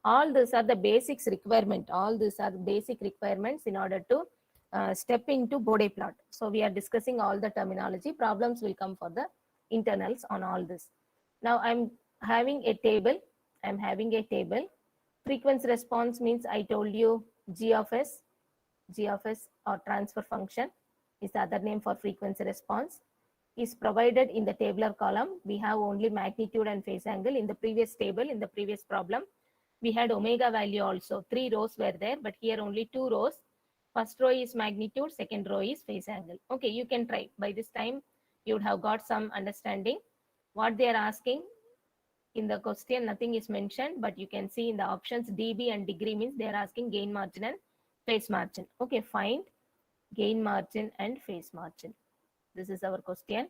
All these are the basics requirement. All these are basic requirements in order to step into Bode plot. So we are discussing all the terminology. Problems will come for the internals on all this. Now I'm having a table. I'm having a table. Frequency response means I told you G of S or transfer function is the other name for frequency response, is provided in the tabular column. We have only magnitude and phase angle. In the previous table, in the previous problem, we had omega value also. 3 rows were there, but here only 2 rows. First row is magnitude, second row is phase angle. Okay, you can try. By this time, you would have got some understanding. What they are asking in the question, nothing is mentioned, but you can see in the options dB and degree means they are asking gain margin and phase margin. Okay, find gain margin and phase margin. This is our question.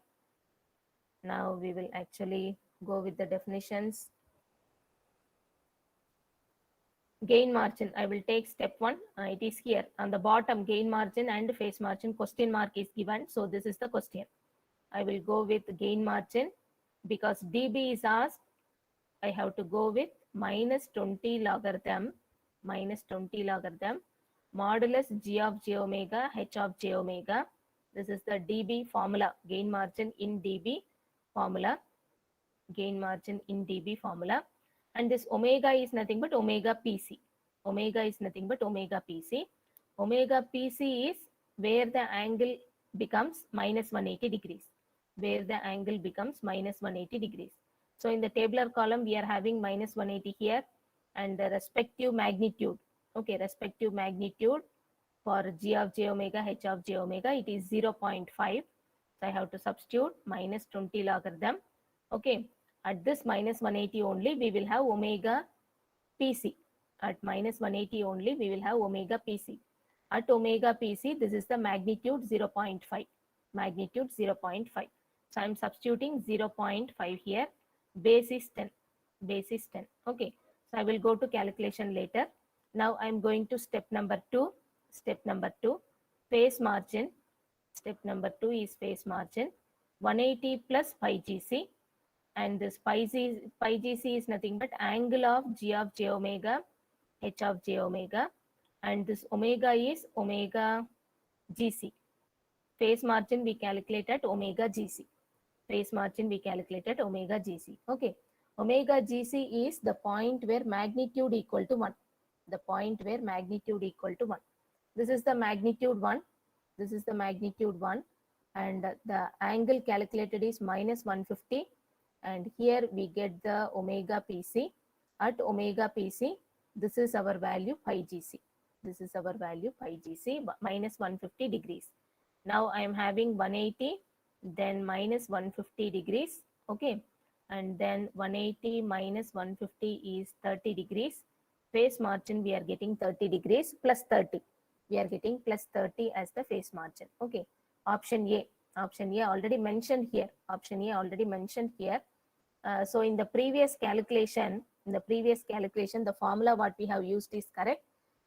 Now we will actually go with the definitions. Gain margin, I will take step 1. It is here on the bottom, gain margin and phase margin question mark is given. So this is the question. I will go with gain margin because dB is asked. I have to go with minus 20 logarithm modulus G of j omega H of j omega. This is the dB formula, gain margin in dB formula, gain margin in dB formula. And this omega is nothing but omega PC. Omega is nothing but omega PC. Omega PC is where the angle becomes minus 180 degrees. Where the angle becomes minus 180 degrees. So in the tabular column, we are having minus 180 here and the respective magnitude. Okay, respective magnitude for G of j omega, H of j omega, it is 0.5. So I have to substitute minus 20 logarithm. Okay, at this minus 180 only, we will have omega PC. At minus 180 only, we will have omega PC. At omega PC, this is the magnitude 0.5. Magnitude 0.5. So I am substituting 0.5 here. Base is 10. Base is 10. Okay. So I will go to calculation later. Now I am going to step number 2. Step number 2. Phase margin. Step number 2 is phase margin. 180 plus pi GC. And this pi GC is nothing but angle of G of j omega, H of j omega. And this omega is omega GC. Phase margin we calculate at omega GC. Phase margin we calculated omega GC. Okay. Omega GC is the point where magnitude equal to 1. The point where magnitude equal to 1. This is the magnitude 1. This is the magnitude 1. And the angle calculated is minus 150. And here we get the omega PC. At omega PC, this is our value pi GC. This is our value pi GC minus 150 degrees. Now I am having 180. Then minus 150 degrees, okay, and then 180 minus 150 is 30 degrees. Phase margin we are getting 30 degrees plus 30. We are getting plus 30 as the phase margin. Okay, option A already mentioned here. Option A already mentioned here. So in the previous calculation, the formula what we have used is correct,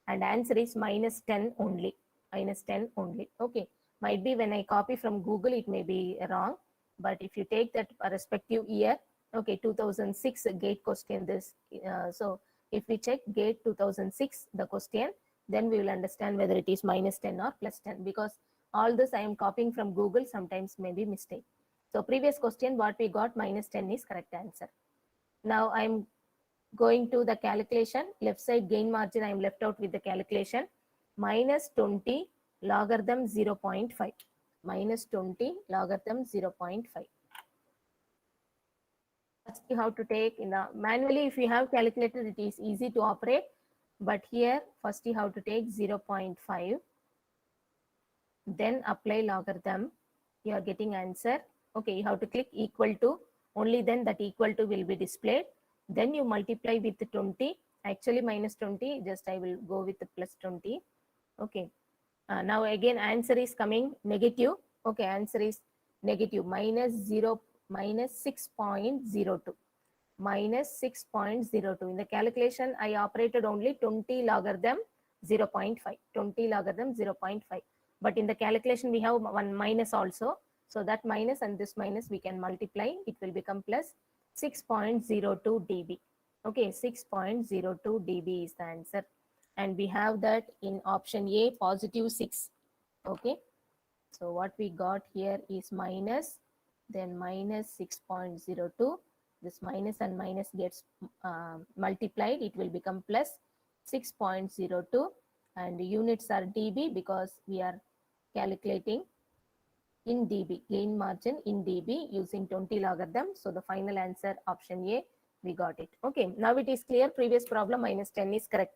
and answer is minus 10 only. Minus 10 only. Okay. Might be when I copy from Google, it may be wrong. But if you take that respective year, okay, 2006 GATE question this. So if we check GATE 2006, the question, then we will understand whether it is minus 10 or plus 10. Because all this I am copying from Google, sometimes may be mistake. So previous question, what we got, minus 10 is correct answer. Now I am going to the calculation. Left side gain margin, I am left out with the calculation. Minus 20 logarithm 0.5. Minus 20 logarithm 0.5. First you have to take in the manually, if you have calculated, it is easy to operate. But here, first you have to take 0.5. Then apply logarithm. You are getting answer. Okay, you have to click equal to. Only then that equal to will be displayed. Then you multiply with 20. Actually minus 20. Just I will go with the plus 20. Okay. Now again answer is coming negative. Okay, answer is negative minus 6.02. Minus 6.02. In the calculation, I operated only 20 logarithm 0.5. 20 logarithm 0.5. But in the calculation, we have one minus also. So that minus and this minus we can multiply. It will become plus 6.02 dB. Okay, 6.02 dB is the answer. And we have that in option A, positive 6. Okay, so what we got here is minus, then minus 6.02. This minus and minus gets multiplied, it will become plus 6.02, and units are dB because we are calculating in dB, gain margin in dB using 20 logarithm. So the final answer option A, we got it. Okay, now it is clear. Previous problem minus 10 is correct.